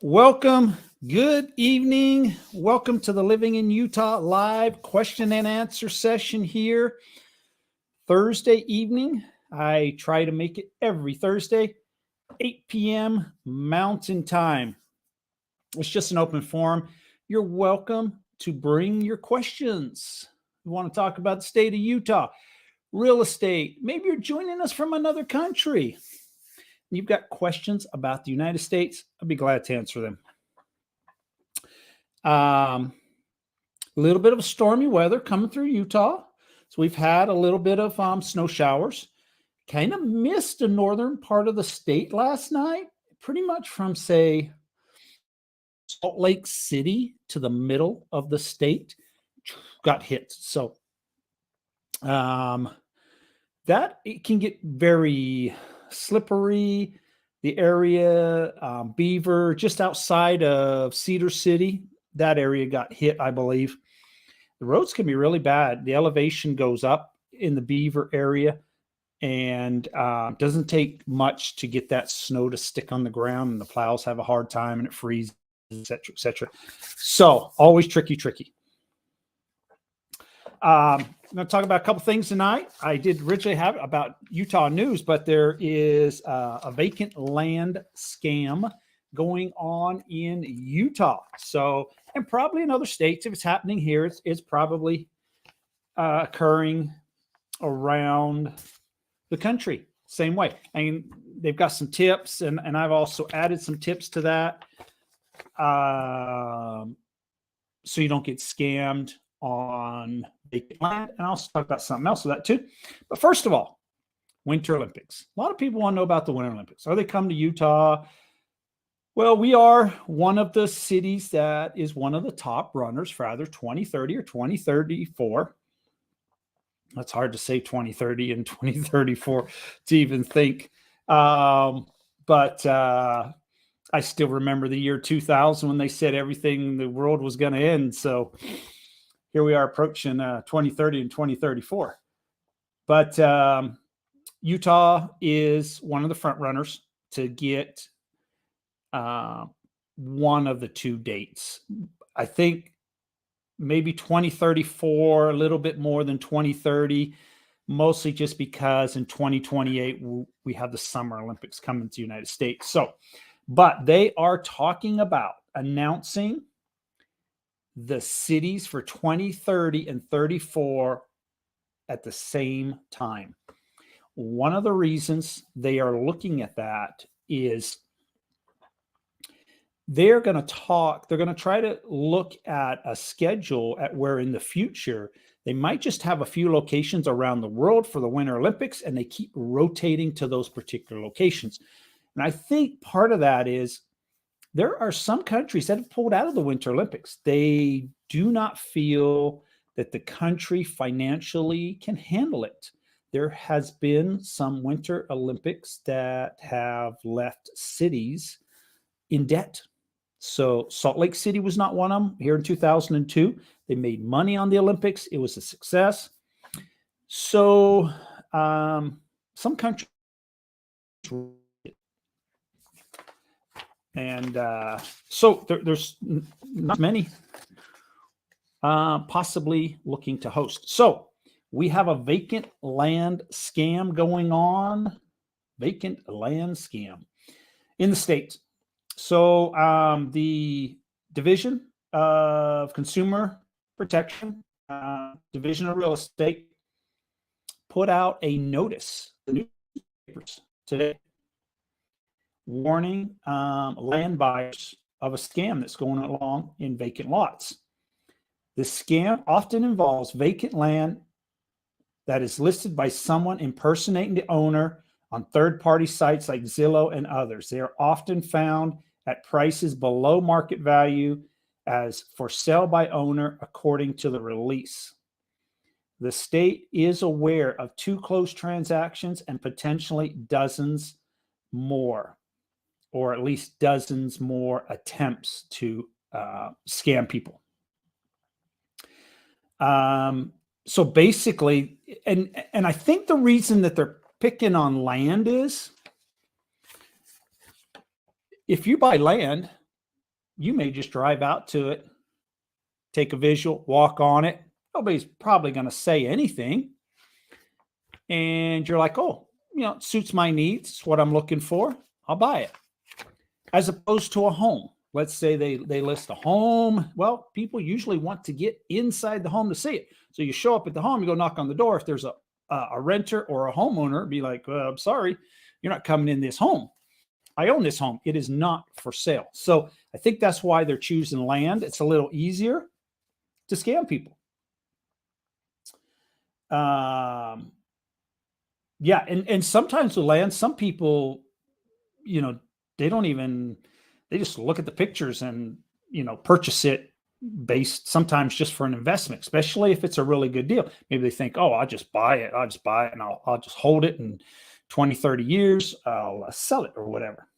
Welcome. Good evening. Welcome to the Living in Utah live question and answer session here. Thursday evening. I try to make it every Thursday, 8 p.m. Mountain Time. It's just an open forum. You're welcome to bring your questions. You want to talk about the state of Utah, real estate. Maybe you're joining us from another country. You've got questions about the United States. I'd be glad to answer them. A little bit of stormy weather coming through Utah. So we've had a little bit of snow showers. Kind of missed the northern part of the state last night, pretty much from, say, Salt Lake City to the middle of the state got hit. So that it can get very slippery. The area, Beaver, just outside of Cedar City, that area got hit, I believe. The roads can be really bad. The elevation goes up in the Beaver area, and doesn't take much to get that snow to stick on the ground, and the plows have a hard time, and it freezes, et cetera, et cetera. So always tricky. I'm going to talk about a couple things tonight. I did originally have about Utah news, but there is a vacant land scam going on in Utah. So, and probably in other states, if it's happening here, it's probably occurring around the country. Same way. I mean, they've got some tips, and I've also added some tips to that, so you don't get scammed on vacant land. And I'll also talk about something else with that too. But first of all, Winter Olympics. A lot of people want to know about the Winter Olympics. Are they coming to Utah? Well, we are one of the cities that is one of the top runners for either 2030 or 2034. That's hard to say 2030 and 2034 to even think. But I still remember the year 2000 when they said everything, the world was going to end. So here we are approaching 2030 and 2034. But Utah is one of the front runners to get one of the two dates. I think maybe 2034, a little bit more than 2030, mostly just because in 2028, we have the Summer Olympics coming to the United States. So, but they are talking about announcing the cities for 2030 and 34 at the same time. One of the reasons they are looking at that is they're going to try to look at a schedule at where in the future they might just have a few locations around the world for the Winter Olympics, and they keep rotating to those particular locations. And I think part of that is there are some countries that have pulled out of the Winter Olympics. They do not feel that the country financially can handle it. There has been some Winter Olympics that have left cities in debt. So Salt Lake City was not one of them. Here in 2002, they made money on the Olympics. It was a success. So some countries, and so there's not many possibly looking to host. So we have a vacant land scam going on. Vacant land scam in the state. So the Division of Consumer Protection, Division of Real Estate, put out a notice in the newspapers today warning land buyers of a scam that's going along in vacant lots. The scam often involves vacant land that is listed by someone impersonating the owner on third-party sites like Zillow and others. They are often found at prices below market value as for sale by owner according to the release. The state is aware of 2 closed transactions and potentially dozens more, or at least dozens more attempts to scam people. So basically, and I think the reason that they're picking on land is If you buy land, you may just drive out to it, take a visual, walk on it. Nobody's probably going to say anything. And you're like, oh, it suits my needs. It's what I'm looking for. I'll buy it. As opposed to a home. Let's say they list a home. Well, people usually want to get inside the home to see it. So you show up at the home, you go knock on the door. If there's a renter or a homeowner, be like, well, I'm sorry, you're not coming in this home. I own this home. It is not for sale. So I think that's why they're choosing land. It's a little easier to scam people. Yeah. And sometimes with land, some people, they just look at the pictures and, purchase it based sometimes just for an investment, especially if it's a really good deal. Maybe they think, oh, I'll just buy it and I'll just hold it, and 20, 30 years, I'll sell it or whatever.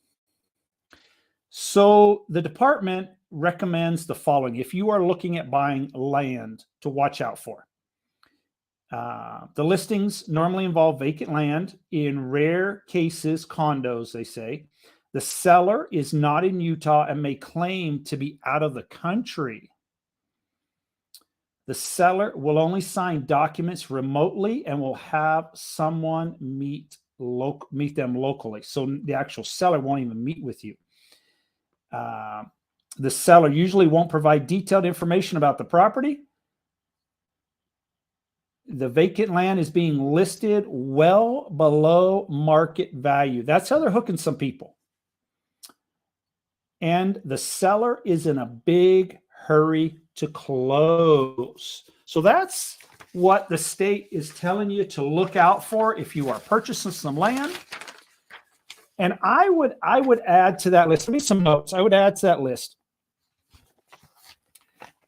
So the department recommends the following. If you are looking at buying land, to watch out for. The listings normally involve vacant land. In rare cases, condos, they say. The seller is not in Utah and may claim to be out of the country. The seller will only sign documents remotely and will have someone meet them locally. So the actual seller won't even meet with you. The seller usually won't provide detailed information about the property. The vacant land is being listed well below market value. That's how they're hooking some people. And the seller is in a big hurry to close. So that's what the state is telling you to look out for if you are purchasing some land. And I would add to that list. Let me some notes. I would add to that list.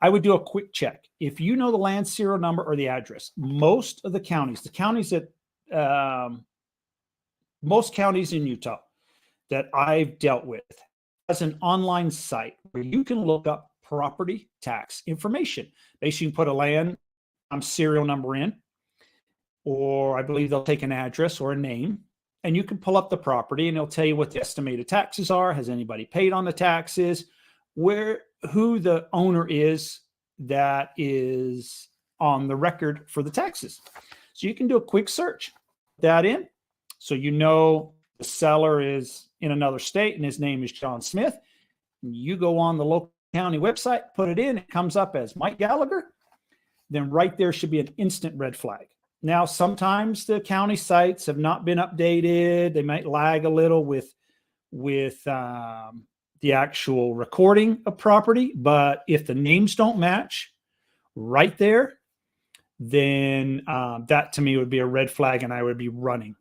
I would do a quick check. If you know the land serial number or the address, most of the counties that most counties in Utah that I've dealt with has an online site where you can look up property tax information. Basically, you can put a land serial number in, or I believe they'll take an address or a name, and you can pull up the property and it'll tell you what the estimated taxes are. Has anybody paid on the taxes? Who the owner is that is on the record for the taxes. So you can do a quick search, put that in. So the seller is in another state and his name is John Smith. You go on the local county website, put it in, it comes up as Mike Gallagher. Then right there should be an instant red flag. Now, sometimes the county sites have not been updated. They might lag a little with the actual recording of property. But if the names don't match right there, then that to me would be a red flag, and I would be running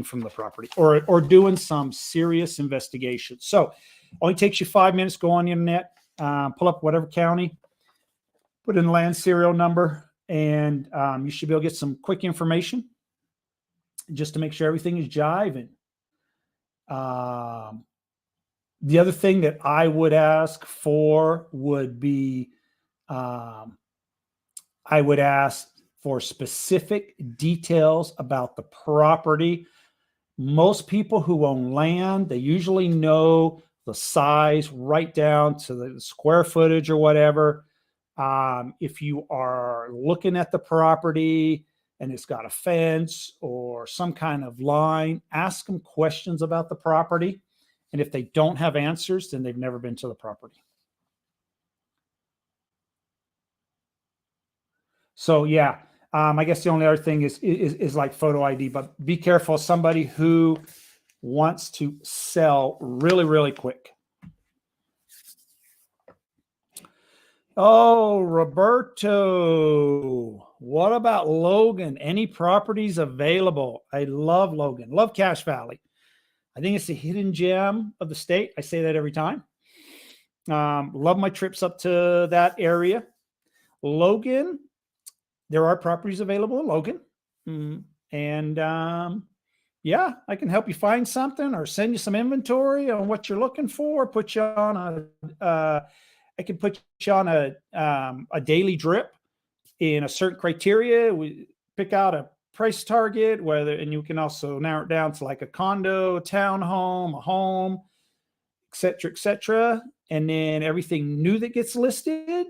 from the property or doing some serious investigation. So only takes you 5 minutes. Go on the internet, pull up whatever county, put in the land serial number, and you should be able to get some quick information just to make sure everything is jiving. The other thing that I would ask for would be, I would ask for specific details about the property. Most people who own land, they usually know the size right down to the square footage or whatever. If you are looking at the property and it's got a fence or some kind of line, ask them questions about the property. And if they don't have answers, then they've never been to the property. So yeah, I guess the only other thing is like photo ID, but be careful. Somebody who wants to sell really, really quick. Oh, Roberto, what about Logan? Any properties available? I love Logan, love Cache Valley. I think it's the hidden gem of the state. I say that every time. Love my trips up to that area. Logan, there are properties available in Logan. And yeah, I can help you find something or send you some inventory on what you're looking for. Put you on I can put you on a daily drip in a certain criteria. We pick out a price target, and you can also narrow it down to like a condo, a townhome, a home, et cetera. And then everything new that gets listed,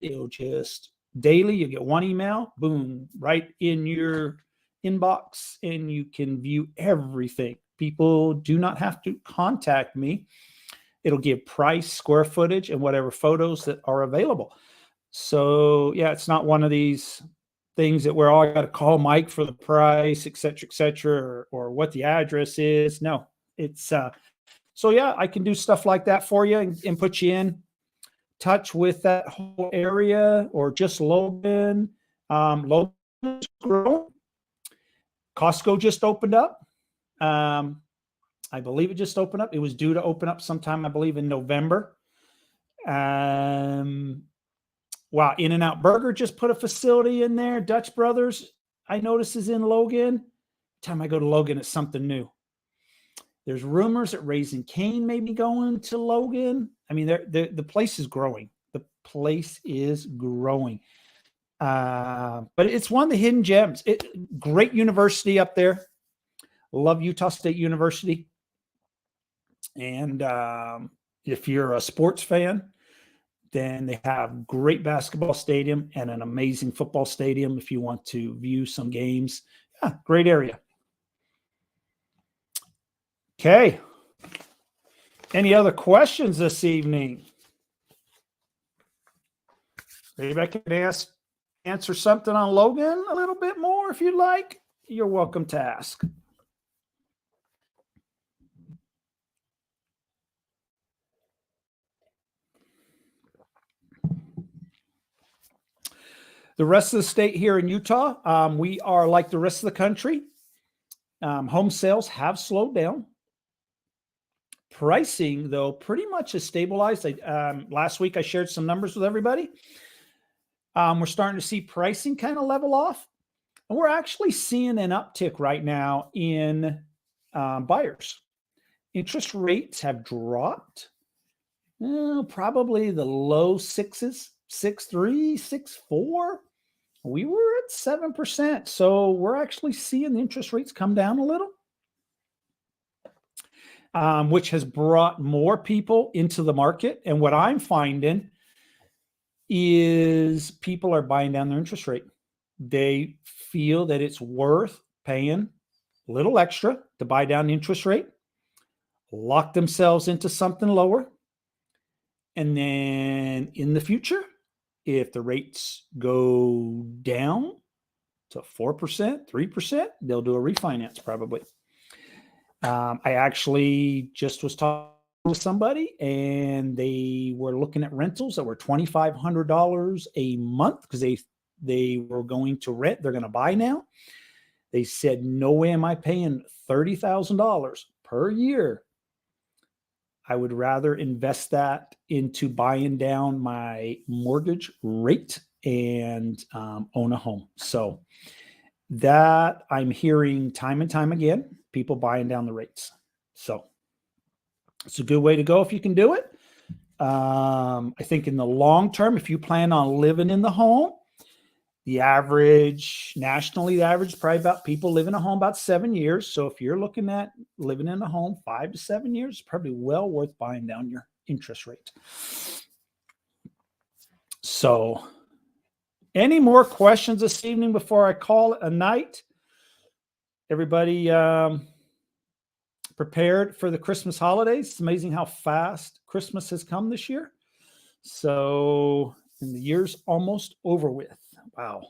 it'll just daily, you get one email, boom, right in your inbox, and you can view everything. People do not have to contact me. It'll give price, square footage, and whatever photos that are available. So yeah, it's not one of these things that where I got to call Mike for the price, et cetera, or what the address is. No, it's so yeah, I can do stuff like that for you and put you in touch with that whole area or just Logan. Logan's growing. Costco just opened up. I believe it just opened up. It was due to open up sometime, I believe, in November. Wow, In-N-Out Burger just put a facility in there. Dutch Brothers, I notice, is in Logan. Every time I go to Logan, it's something new. There's rumors that Raising Cane may be going to Logan. I mean, the place is growing. The place is growing. But it's one of the hidden gems. Great university up there. Love Utah State University. And if you're a sports fan, then they have great basketball stadium and an amazing football stadium if you want to view some games. Yeah, great area. Okay. Any other questions this evening? Maybe I can answer something on Logan a little bit more if you'd like. You're welcome to ask. The rest of the state here in Utah, we are like the rest of the country. Home sales have slowed down. Pricing, though, pretty much has stabilized. Last week, I shared some numbers with everybody. We're starting to see pricing kind of level off. And we're actually seeing an uptick right now in buyers. Interest rates have dropped. Probably the low sixes, 6.3, 6.4. We were at 7%. So we're actually seeing the interest rates come down a little, which has brought more people into the market. And what I'm finding is people are buying down their interest rate. They feel that it's worth paying a little extra to buy down the interest rate, lock themselves into something lower. And then in the future, if the rates go down to 4%, 3%, they'll do a refinance probably. I actually just was talking with somebody and they were looking at rentals that were $2,500 a month because they were going to rent. They're going to buy now. They said, no way am I paying $30,000 per year. I would rather invest that into buying down my mortgage rate and own a home. So that I'm hearing time and time again, people buying down the rates. So it's a good way to go if you can do it. I think in the long term, if you plan on living in the home, the average nationally, the average probably about people live in a home about 7 years. So if you're looking at living in a home 5 to 7 years, it's probably well worth buying down your interest rate. So any more questions this evening before I call it a night? Everybody prepared for the Christmas holidays? It's amazing how fast Christmas has come this year. So, and the year's almost over with. Wow.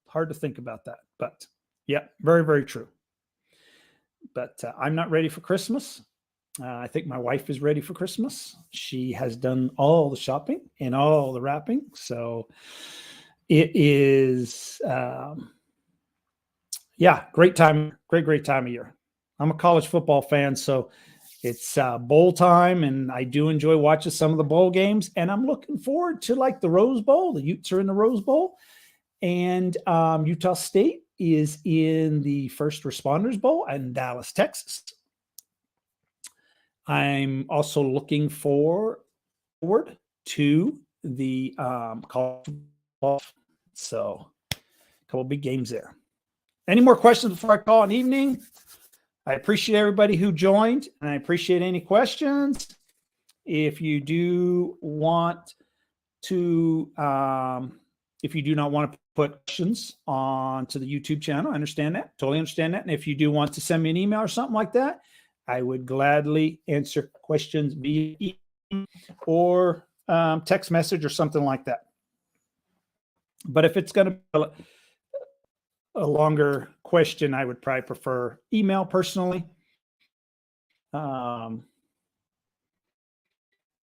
Hard to think about that, but yeah, very, very true. But I'm not ready for Christmas. I think my wife is ready for Christmas. She has done all the shopping and all the wrapping. So it is, great time, great time of year. I'm a college football fan, so it's bowl time, and I do enjoy watching some of the bowl games, and I'm looking forward to like the Rose Bowl. The Utes are in the Rose Bowl, and Utah State is in the First Responders Bowl in Dallas, Texas. I'm also looking forward to the college football. So a couple big games there. Any more questions before I call an evening? I appreciate everybody who joined, and I appreciate any questions. If you do want to, if you do not want to put questions onto the YouTube channel, I understand that. Totally understand that. And if you do want to send me an email or something like that, I would gladly answer questions via email or text message or something like that. But if it's going to be a longer question, I would probably prefer email personally.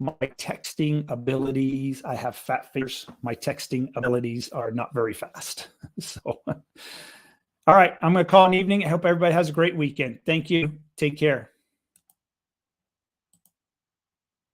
My texting abilities, I have fat fingers. My texting abilities are not very fast. So, all right, I'm going to call an evening. I hope everybody has a great weekend. Thank you. Take care.